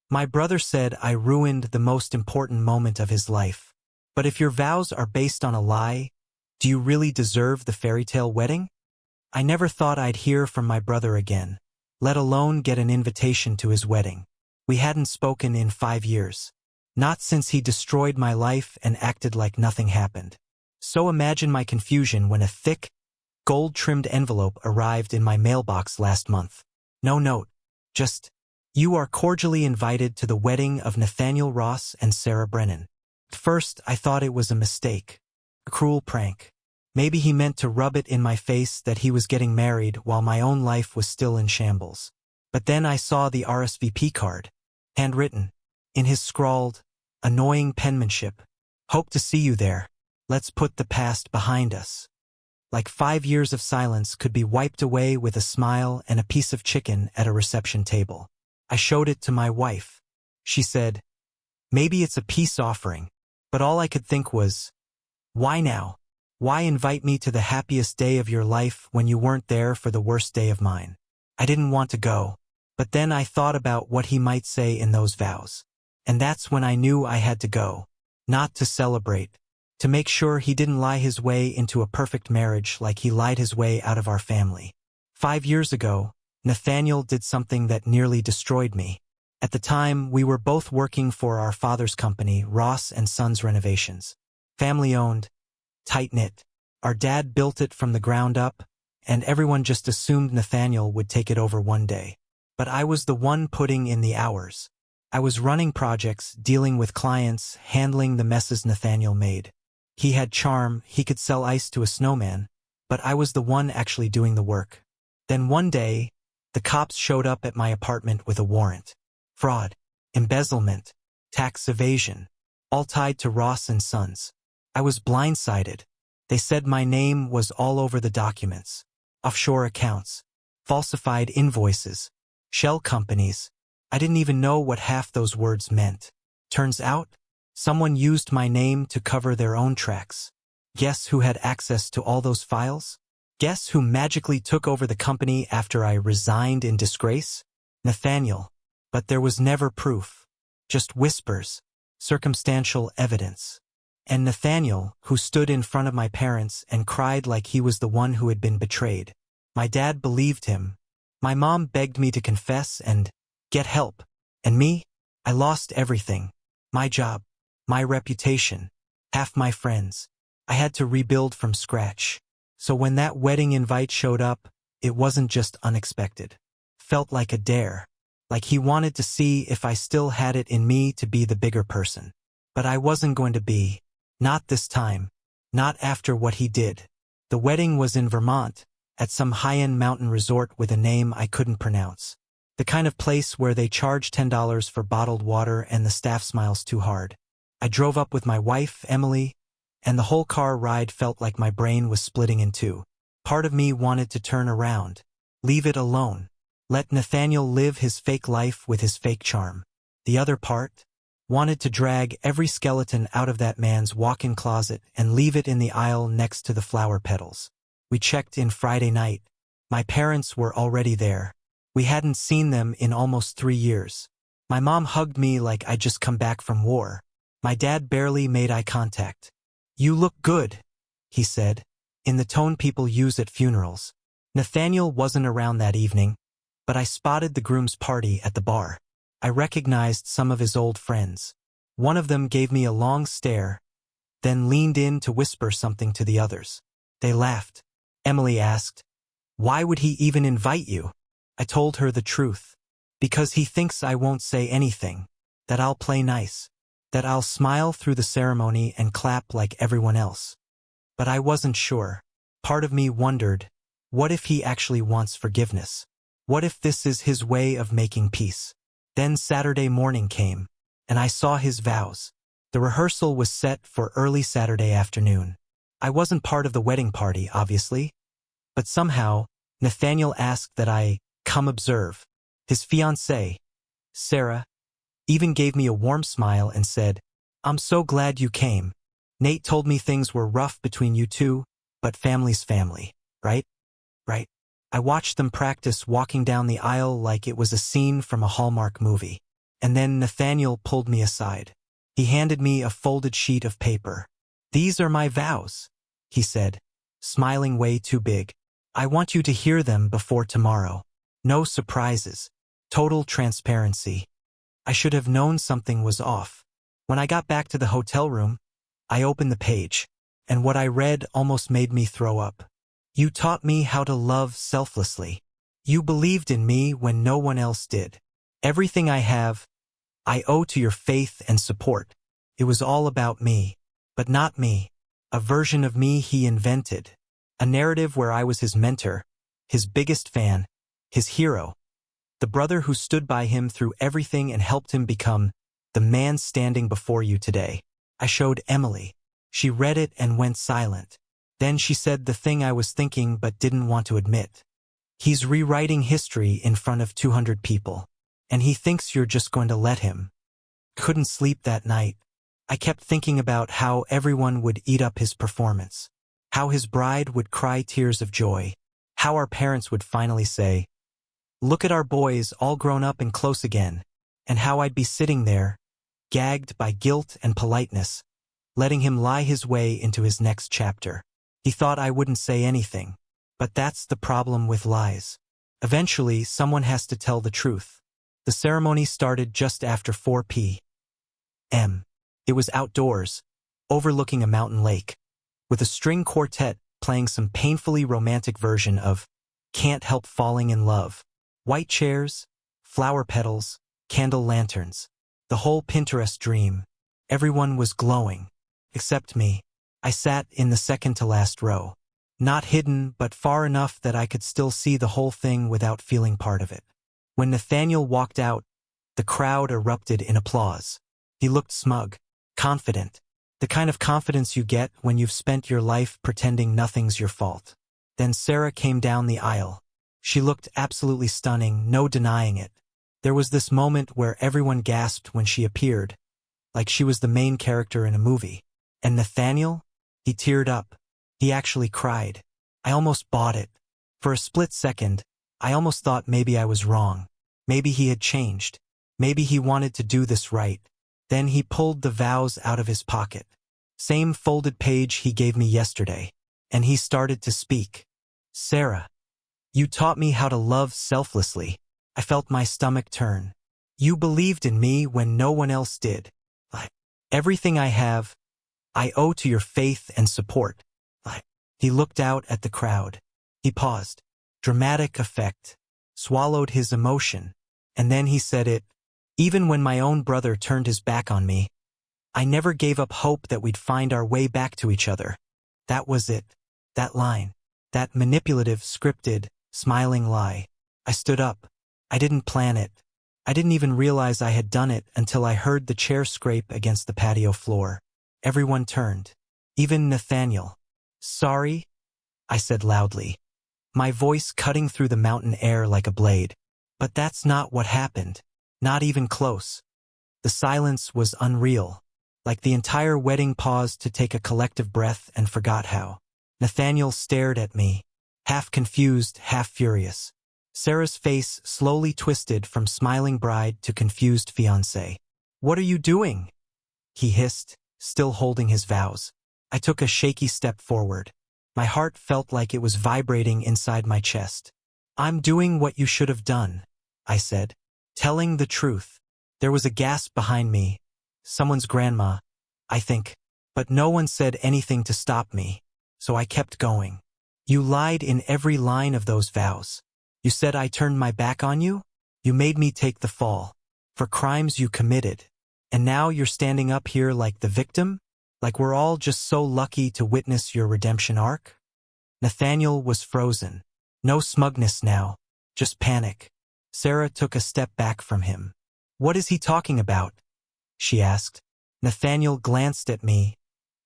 My brother said I ruined the most important moment of his life. But if your vows are based on a lie, do you really deserve the fairy tale wedding? I never thought I'd hear from my brother again, let alone get an invitation to his wedding. We hadn't spoken in 5 years. Not since he destroyed my life and acted like nothing happened. So imagine my confusion when a thick, gold-trimmed envelope arrived in my mailbox last month. No note, just, "You are cordially invited to the wedding of Nathaniel Ross and Sarah Brennan." At first, I thought it was a mistake, a cruel prank. Maybe he meant to rub it in my face that he was getting married while my own life was still in shambles. But then I saw the RSVP card, handwritten, in his scrawled, annoying penmanship. "Hope to see you there. Let's put the past behind us." Like 5 years of silence could be wiped away with a smile and a piece of chicken at a reception table. I showed it to my wife. She said, "Maybe it's a peace offering." But all I could think was, why now? Why invite me to the happiest day of your life when you weren't there for the worst day of mine? I didn't want to go, but then I thought about what he might say in those vows. And that's when I knew I had to go. Not to celebrate. To make sure he didn't lie his way into a perfect marriage like he lied his way out of our family. 5 years ago, Nathaniel did something that nearly destroyed me. At the time, we were both working for our father's company, Ross and Sons Renovations. Family-owned, tight-knit. Our dad built it from the ground up, and everyone just assumed Nathaniel would take it over one day. But I was the one putting in the hours. I was running projects, dealing with clients, handling the messes Nathaniel made. He had charm, he could sell ice to a snowman, but I was the one actually doing the work. Then one day, the cops showed up at my apartment with a warrant. Fraud, embezzlement, tax evasion, all tied to Ross and Sons. I was blindsided. They said my name was all over the documents. Offshore accounts, falsified invoices, shell companies. I didn't even know what half those words meant. Turns out, someone used my name to cover their own tracks. Guess who had access to all those files? Guess who magically took over the company after I resigned in disgrace? Nathaniel. But there was never proof. Just whispers, circumstantial evidence. And Nathaniel, who stood in front of my parents and cried like he was the one who had been betrayed. My dad believed him. My mom begged me to confess and get help. And me? I lost everything. My job. My reputation, half my friends. I had to rebuild from scratch. So when that wedding invite showed up, it wasn't just unexpected. Felt like a dare. Like he wanted to see if I still had it in me to be the bigger person. But I wasn't going to be. Not this time. Not after what he did. The wedding was in Vermont, at some high-end mountain resort with a name I couldn't pronounce. The kind of place where they charge $10 for bottled water and the staff smiles too hard. I drove up with my wife, Emily, and the whole car ride felt like my brain was splitting in two. Part of me wanted to turn around. Leave it alone. Let Nathaniel live his fake life with his fake charm. The other part wanted to drag every skeleton out of that man's walk-in closet and leave it in the aisle next to the flower petals. We checked in Friday night. My parents were already there. We hadn't seen them in almost 3 years. My mom hugged me like I'd just come back from war. My dad barely made eye contact. "You look good," he said, in the tone people use at funerals. Nathaniel wasn't around that evening, but I spotted the groom's party at the bar. I recognized some of his old friends. One of them gave me a long stare, then leaned in to whisper something to the others. They laughed. Emily asked, "Why would he even invite you?" I told her the truth. Because he thinks I won't say anything, that I'll play nice, that I'll smile through the ceremony and clap like everyone else. But I wasn't sure. Part of me wondered, what if he actually wants forgiveness? What if this is his way of making peace? Then Saturday morning came, and I saw his vows. The rehearsal was set for early Saturday afternoon. I wasn't part of the wedding party, obviously, but somehow, Nathaniel asked that I come observe. His fiancée, Sarah, even gave me a warm smile and said, "I'm so glad you came. Nate told me things were rough between you two, but family's family, right?" Right. I watched them practice walking down the aisle like it was a scene from a Hallmark movie. And then Nathaniel pulled me aside. He handed me a folded sheet of paper. "These are my vows," he said, smiling way too big. "I want you to hear them before tomorrow. No surprises. Total transparency." I should have known something was off. When I got back to the hotel room, I opened the page, and what I read almost made me throw up. "You taught me how to love selflessly. You believed in me when no one else did. Everything I have, I owe to your faith and support. It was all about me, but not me. A version of me he invented. A narrative where I was his mentor, his biggest fan, his hero. The brother who stood by him through everything and helped him become the man standing before you today." I showed Emily. She read it and went silent. Then she said the thing I was thinking but didn't want to admit. "He's rewriting history in front of 200 people. And he thinks you're just going to let him." Couldn't sleep that night. I kept thinking about how everyone would eat up his performance. How his bride would cry tears of joy. How our parents would finally say, "Look at our boys all grown up and close again." And how I'd be sitting there, gagged by guilt and politeness, letting him lie his way into his next chapter. He thought I wouldn't say anything. But that's the problem with lies. Eventually, someone has to tell the truth. The ceremony started just after 4 p.m. It was outdoors, overlooking a mountain lake, with a string quartet playing some painfully romantic version of "Can't Help Falling in Love." White chairs, flower petals, candle lanterns. The whole Pinterest dream. Everyone was glowing. Except me. I sat in the second-to-last row. Not hidden, but far enough that I could still see the whole thing without feeling part of it. When Nathaniel walked out, the crowd erupted in applause. He looked smug, confident. The kind of confidence you get when you've spent your life pretending nothing's your fault. Then Sarah came down the aisle. She looked absolutely stunning, no denying it. There was this moment where everyone gasped when she appeared, like she was the main character in a movie. And Nathaniel? He teared up. He actually cried. I almost bought it. For a split second, I almost thought maybe I was wrong. Maybe he had changed. Maybe he wanted to do this right. Then he pulled the vows out of his pocket. Same folded page he gave me yesterday. And he started to speak. "Sarah, you taught me how to love selflessly." I felt my stomach turn. "You believed in me when no one else did. Everything I have, I owe to your faith and support." He looked out at the crowd. He paused. Dramatic effect. Swallowed his emotion. And then he said it. "Even when my own brother turned his back on me, I never gave up hope that we'd find our way back to each other." That was it. That line. That manipulative, scripted, smiling lie. I stood up. I didn't plan it. I didn't even realize I had done it until I heard the chair scrape against the patio floor. Everyone turned. Even Nathaniel. "Sorry," I said loudly, my voice cutting through the mountain air like a blade. But that's not what happened. Not even close. The silence was unreal. Like the entire wedding paused to take a collective breath and forgot how. Nathaniel stared at me, half confused, half furious. Sarah's face slowly twisted from smiling bride to confused fiancé. "What are you doing?" he hissed, still holding his vows. I took a shaky step forward. My heart felt like it was vibrating inside my chest. "I'm doing what you should have done," I said. "Telling the truth." There was a gasp behind me. Someone's grandma, I think. But no one said anything to stop me. So I kept going. "You lied in every line of those vows. You said I turned my back on you. You made me take the fall. For crimes you committed. And now you're standing up here like the victim? Like we're all just so lucky to witness your redemption arc?" Nathaniel was frozen. No smugness now. Just panic. Sarah took a step back from him. "What is he talking about?" she asked. Nathaniel glanced at me,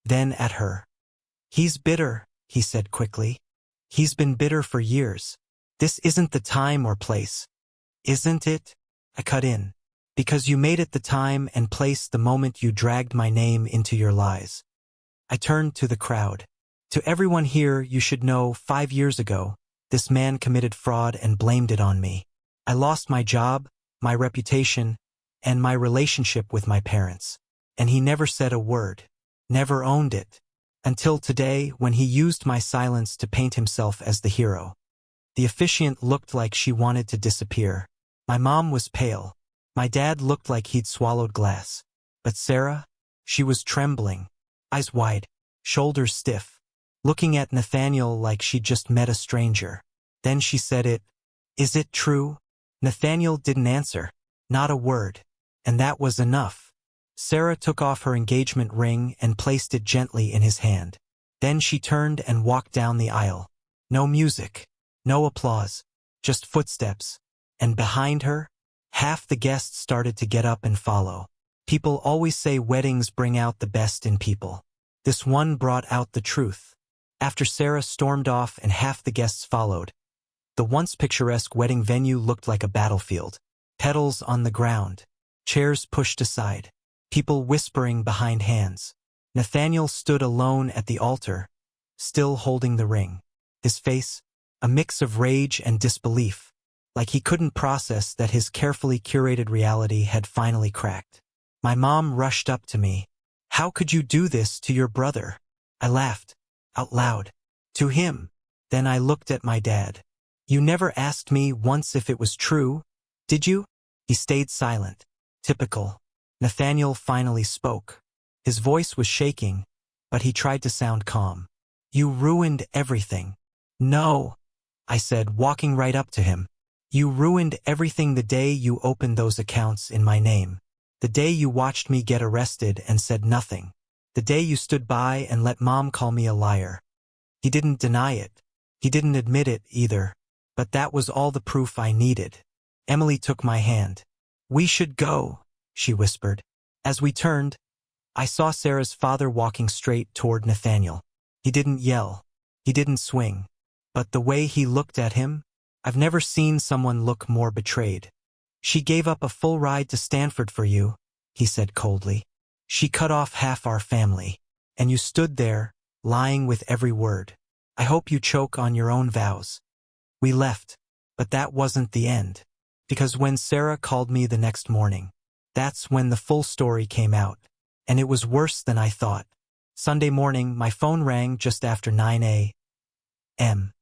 then at her. "He's bitter," he said quickly. "He's been bitter for years. This isn't the time or place." "Isn't it?" I cut in. "Because you made it the time and place the moment you dragged my name into your lies." I turned to the crowd. "To everyone here, you should know 5 years ago, this man committed fraud and blamed it on me. I lost my job, my reputation, and my relationship with my parents. And he never said a word, never owned it, until today when he used my silence to paint himself as the hero. The officiant looked like she wanted to disappear. My mom was pale. My dad looked like he'd swallowed glass. But Sarah, she was trembling, eyes wide, shoulders stiff, looking at Nathaniel like she'd just met a stranger. Then she said, "Is it true?" Nathaniel didn't answer, not a word, and that was enough. Sarah took off her engagement ring and placed it gently in his hand. Then she turned and walked down the aisle. No music, no applause, just footsteps. And behind her, half the guests started to get up and follow. People always say weddings bring out the best in people. This one brought out the truth. After Sarah stormed off and half the guests followed, the once picturesque wedding venue looked like a battlefield. Petals on the ground, chairs pushed aside, people whispering behind hands. Nathaniel stood alone at the altar, still holding the ring. His face, a mix of rage and disbelief, like he couldn't process that his carefully curated reality had finally cracked. My mom rushed up to me. "How could you do this to your brother?" I laughed, out loud. "To him." Then I looked at my dad. "You never asked me once if it was true, did you?" He stayed silent. Typical. Nathaniel finally spoke. His voice was shaking, but he tried to sound calm. "You ruined everything." "No," I said, walking right up to him. "You ruined everything the day you opened those accounts in my name. The day you watched me get arrested and said nothing. The day you stood by and let Mom call me a liar." He didn't deny it. He didn't admit it either. But that was all the proof I needed. Emily took my hand. "We should go," she whispered. As we turned, I saw Sarah's father walking straight toward Nathaniel. He didn't yell. He didn't swing. But the way he looked at him, I've never seen someone look more betrayed. "She gave up a full ride to Stanford for you," he said coldly. "She cut off half our family. And you stood there, lying with every word. I hope you choke on your own vows." We left, but that wasn't the end. Because when Sarah called me the next morning, that's when the full story came out. And it was worse than I thought. Sunday morning, my phone rang just after 9 a.m.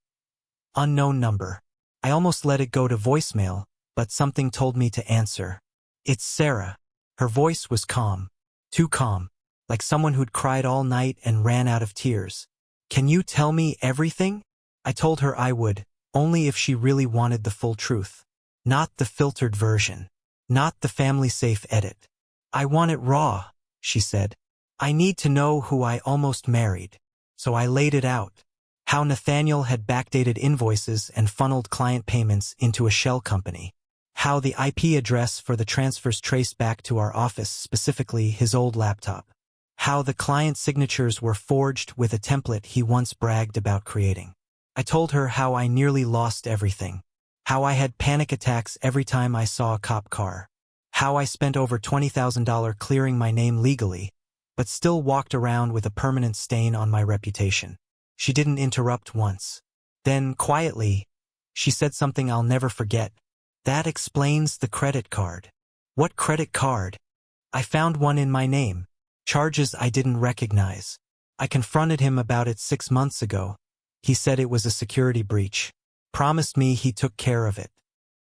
Unknown number. I almost let it go to voicemail, but something told me to answer. "It's Sarah." Her voice was calm. Too calm. Like someone who'd cried all night and ran out of tears. "Can you tell me everything?" I told her I would, only if she really wanted the full truth. Not the filtered version. Not the family-safe edit. "I want it raw," she said. "I need to know who I almost married." So I laid it out. How Nathaniel had backdated invoices and funneled client payments into a shell company. How the IP address for the transfers traced back to our office, specifically his old laptop. How the client signatures were forged with a template he once bragged about creating. I told her how I nearly lost everything. How I had panic attacks every time I saw a cop car. How I spent over $20,000 clearing my name legally, but still walked around with a permanent stain on my reputation. She didn't interrupt once. Then, quietly, she said something I'll never forget. "That explains the credit card." "What credit card?" "I found one in my name. Charges I didn't recognize. I confronted him about it 6 months ago. He said it was a security breach. Promised me he took care of it."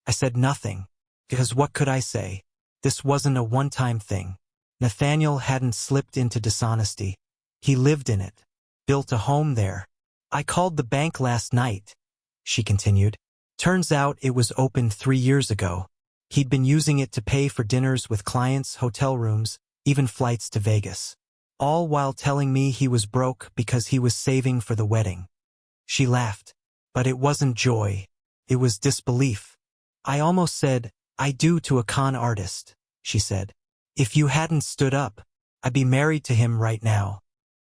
I said nothing, because what could I say? This wasn't a one-time thing. Nathaniel hadn't slipped into dishonesty. He lived in it. Built a home there. "I called the bank last night," she continued. "Turns out it was opened 3 years ago. He'd been using it to pay for dinners with clients, hotel rooms, even flights to Vegas. All while telling me he was broke because he was saving for the wedding." She laughed. But it wasn't joy. It was disbelief. "I almost said, I do to a con artist," she said. "If you hadn't stood up, I'd be married to him right now."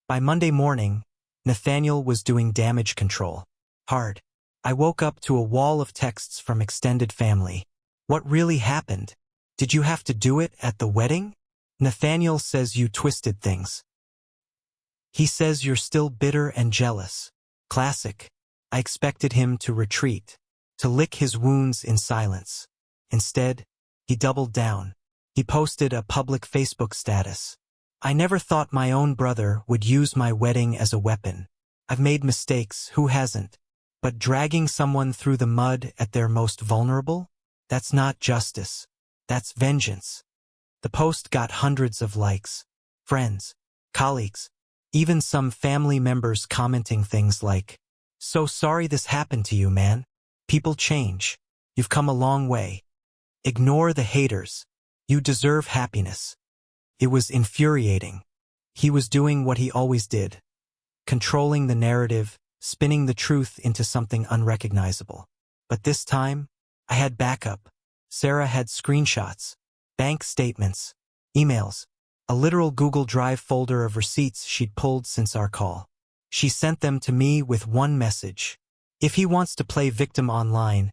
By Monday morning, Nathaniel was doing damage control. Hard. I woke up to a wall of texts from extended family. "What really happened? Did you have to do it at the wedding? Nathaniel says you twisted things. He says you're still bitter and jealous." Classic. I expected him to retreat, to lick his wounds in silence. Instead, he doubled down. He posted a public Facebook status. I never thought my own brother would use my wedding as a weapon. I've made mistakes, who hasn't? But dragging someone through the mud at their most vulnerable? That's not justice. That's vengeance. The post got hundreds of likes. Friends, colleagues, even some family members commenting things like, "So sorry this happened to you, man. People change. You've come a long way. Ignore the haters. You deserve happiness." It was infuriating. He was doing what he always did, controlling the narrative, spinning the truth into something unrecognizable. But this time, I had backup. Sarah had screenshots, bank statements, emails, a literal Google Drive folder of receipts she'd pulled since our call. She sent them to me with one message. If he wants to play victim online,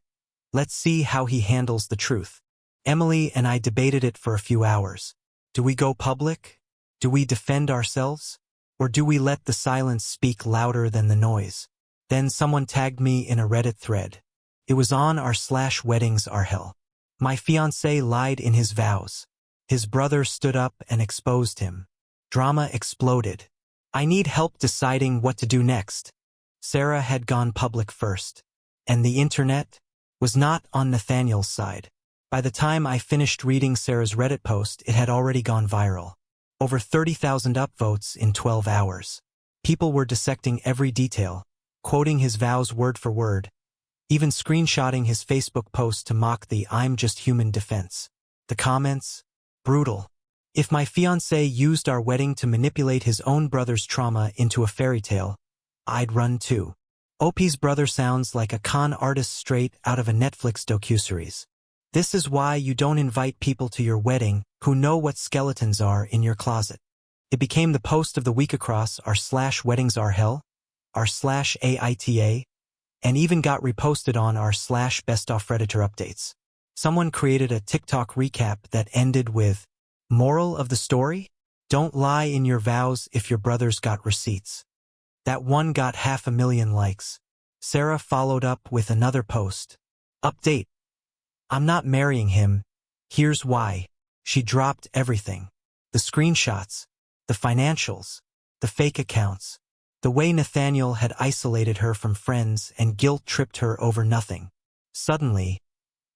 let's see how he handles the truth. Emily and I debated it for a few hours. Do we go public? Do we defend ourselves? Or do we let the silence speak louder than the noise? Then someone tagged me in a Reddit thread. It was on r/weddings are hell. My fiancé lied in his vows. His brother stood up and exposed him. Drama exploded. I need help deciding what to do next. Sarah had gone public first. And the internet was not on Nathaniel's side. By the time I finished reading Sarah's Reddit post, it had already gone viral. Over 30,000 upvotes in 12 hours. People were dissecting every detail, quoting his vows word for word, even screenshotting his Facebook post to mock the "I'm just human" defense. The comments? Brutal. If my fiancé used our wedding to manipulate his own brother's trauma into a fairy tale, I'd run too. OP's brother sounds like a con artist straight out of a Netflix docuseries. This is why you don't invite people to your wedding who know what skeletons are in your closet. It became the post of the week across r/weddings are hell, r/AITA, and even got reposted on r/best-of-redditor updates. Someone created a TikTok recap that ended with, "Moral of the story? Don't lie in your vows if your brother's got receipts." That one got 500,000 likes. Sarah followed up with another post. Update. I'm not marrying him. Here's why. She dropped everything. The screenshots, the financials, the fake accounts, the way Nathaniel had isolated her from friends and guilt-tripped her over nothing. Suddenly,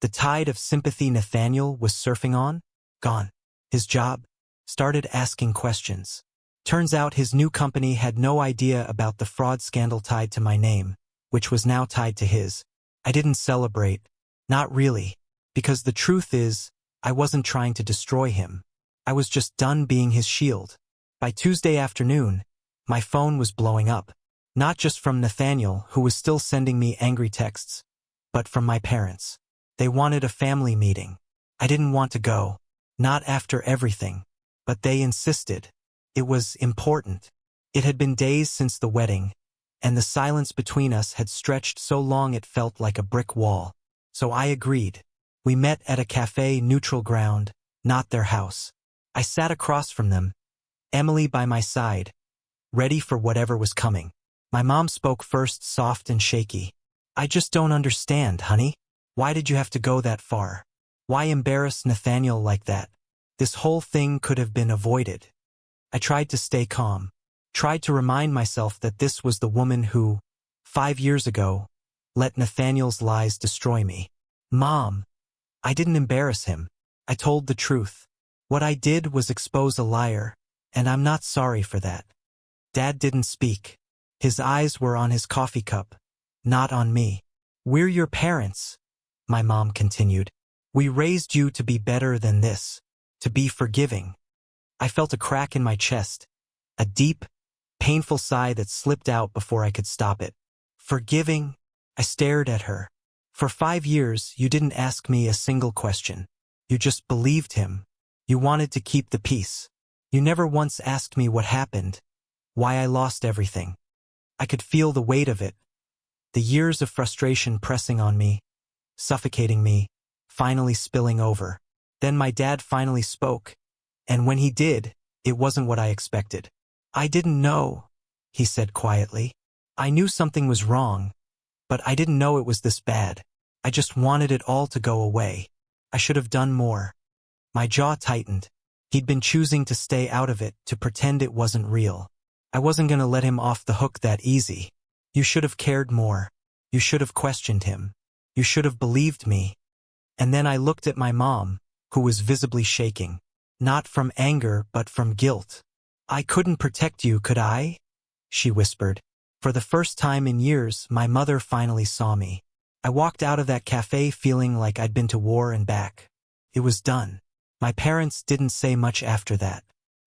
the tide of sympathy Nathaniel was surfing on, gone. His job? Started asking questions. Turns out his new company had no idea about the fraud scandal tied to my name, which was now tied to his. I didn't celebrate. Not really. Because the truth is, I wasn't trying to destroy him. I was just done being his shield. By Tuesday afternoon, my phone was blowing up. Not just from Nathaniel, who was still sending me angry texts, but from my parents. They wanted a family meeting. I didn't want to go. Not after everything. But they insisted. It was important. It had been days since the wedding, and the silence between us had stretched so long it felt like a brick wall. So I agreed. We met at a cafe neutral ground, not their house. I sat across from them, Emily by my side, ready for whatever was coming. My mom spoke first, soft and shaky. "I just don't understand, honey. Why did you have to go that far? Why embarrass Nathaniel like that? This whole thing could have been avoided." I tried to stay calm, tried to remind myself that this was the woman who, 5 years ago, let Nathaniel's lies destroy me. "Mom, I didn't embarrass him. I told the truth. What I did was expose a liar, and I'm not sorry for that." Dad didn't speak. His eyes were on his coffee cup, not on me. "We're your parents," my mom continued. "We raised you to be better than this, to be forgiving." I felt a crack in my chest, a deep, painful sigh that slipped out before I could stop it. "Forgiving?" I stared at her. "For 5 years, you didn't ask me a single question. You just believed him. You wanted to keep the peace. You never once asked me what happened, why I lost everything." I could feel the weight of it, the years of frustration pressing on me, suffocating me, finally spilling over. Then my dad finally spoke, and when he did, it wasn't what I expected. "I didn't know," he said quietly. "I knew something was wrong, but I didn't know it was this bad. I just wanted it all to go away. I should have done more." My jaw tightened. He'd been choosing to stay out of it, to pretend it wasn't real. I wasn't gonna let him off the hook that easy. You should have cared more. You should have questioned him. You should have believed me. And then I looked at my mom, who was visibly shaking. Not from anger, but from guilt. I couldn't protect you, could I? She whispered. For the first time in years, my mother finally saw me. I walked out of that cafe feeling like I'd been to war and back. It was done. My parents didn't say much after that.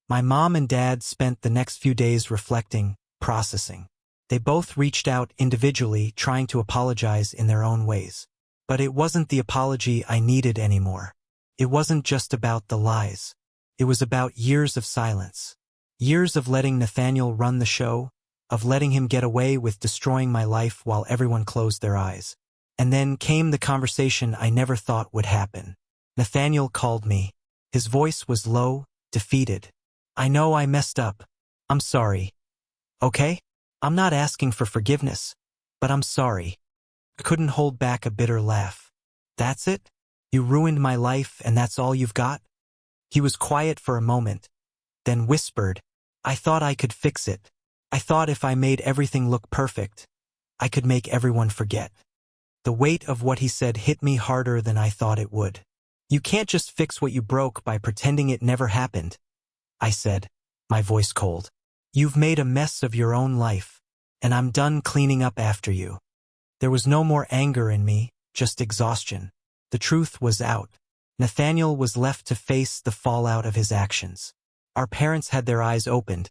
My mom and dad spent the next few days reflecting, processing. They both reached out individually, trying to apologize in their own ways. But it wasn't the apology I needed anymore. It wasn't just about the lies. It was about years of silence. Years of letting Nathaniel run the show, of letting him get away with destroying my life while everyone closed their eyes. And then came the conversation I never thought would happen. Nathaniel called me. His voice was low, defeated. I know I messed up. I'm sorry. Okay? I'm not asking for forgiveness, but I'm sorry. I couldn't hold back a bitter laugh. That's it? You ruined my life and that's all you've got? He was quiet for a moment, then whispered, I thought I could fix it. I thought if I made everything look perfect, I could make everyone forget. The weight of what he said hit me harder than I thought it would. You can't just fix what you broke by pretending it never happened, I said, my voice cold. You've made a mess of your own life, and I'm done cleaning up after you. There was no more anger in me, just exhaustion. The truth was out. Nathaniel was left to face the fallout of his actions. Our parents had their eyes opened,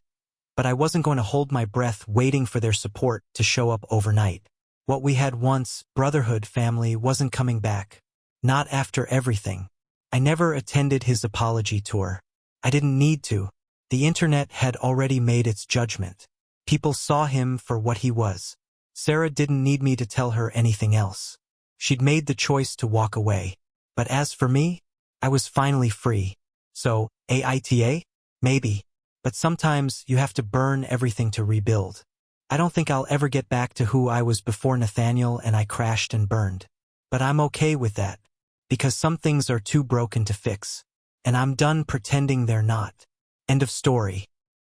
but I wasn't going to hold my breath waiting for their support to show up overnight. What we had once, brotherhood, family, wasn't coming back. Not after everything. I never attended his apology tour. I didn't need to. The internet had already made its judgment. People saw him for what he was. Sarah didn't need me to tell her anything else. She'd made the choice to walk away. But as for me, I was finally free. So, AITA? Maybe. But sometimes you have to burn everything to rebuild. I don't think I'll ever get back to who I was before Nathaniel and I crashed and burned. But I'm okay with that. Because some things are too broken to fix. And I'm done pretending they're not. End of story.